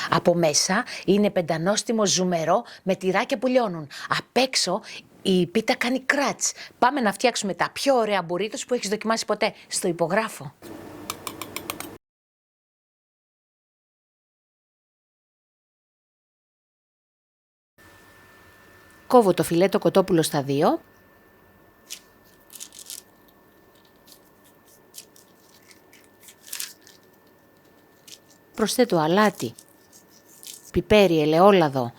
Από μέσα είναι πεντανόστιμο ζουμερό με τυράκια που λιώνουν. Απ' έξω η πίτα κάνει κράτς. Πάμε να φτιάξουμε τα πιο ωραία μπουρίτος που έχεις δοκιμάσει ποτέ. Στο υπογράφω. Κόβω το φιλέτο κοτόπουλο στα 2. Προσθέτω αλάτι, πιπέρι, ελαιόλαδο,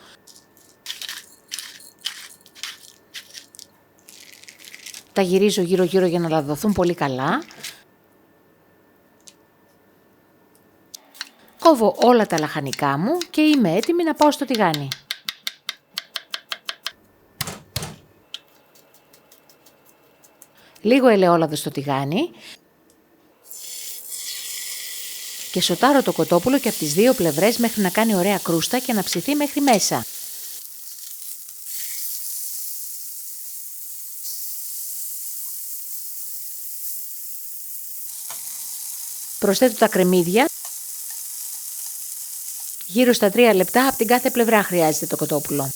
τα γυρίζω γύρω-γύρω για να λαδωθούν πολύ καλά. Κόβω όλα τα λαχανικά μου και είμαι έτοιμη να πάω στο τηγάνι. Λίγο ελαιόλαδο στο τηγάνι και σοτάρω το κοτόπουλο και από τις 2 πλευρές μέχρι να κάνει ωραία κρούστα και να ψηθεί μέχρι μέσα. Προσθέτω τα κρεμμύδια. Γύρω στα 3 λεπτά από την κάθε πλευρά χρειάζεται το κοτόπουλο.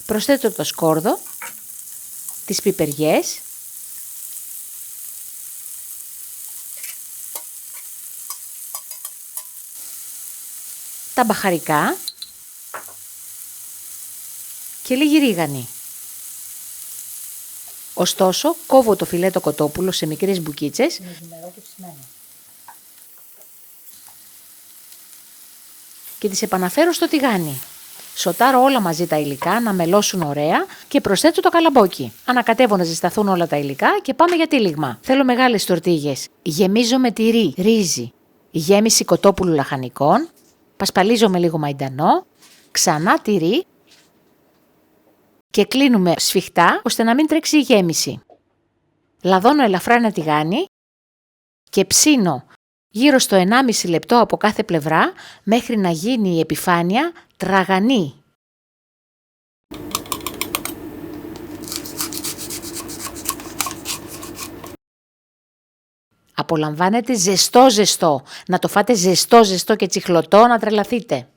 Προσθέτω το σκόρδο, τις πιπεριές, τα μπαχαρικά και λίγη ρίγανη. Ωστόσο, κόβω το φιλέτο κοτόπουλο σε μικρές μπουκίτσες και τις επαναφέρω στο τηγάνι. Σοτάρω όλα μαζί τα υλικά να μελώσουν ωραία και προσθέτω το καλαμπόκι. Ανακατεύω να ζεσταθούν όλα τα υλικά και πάμε για τύλιγμα. Θέλω μεγάλες τορτίγες. Γεμίζω με τυρί, ρύζι, γέμιση κοτόπουλου λαχανικών, πασπαλίζω με λίγο μαϊντανό, ξανά τυρί και κλείνουμε σφιχτά ώστε να μην τρέξει η γέμιση. Λαδώνω ελαφρά ένα τηγάνι και ψήνω γύρω στο 1,5 λεπτό από κάθε πλευρά μέχρι να γίνει η επιφάνεια τραγανή. Απολαμβάνετε ζεστό. Να το φάτε ζεστό και τσιχλωτό να τρελαθείτε.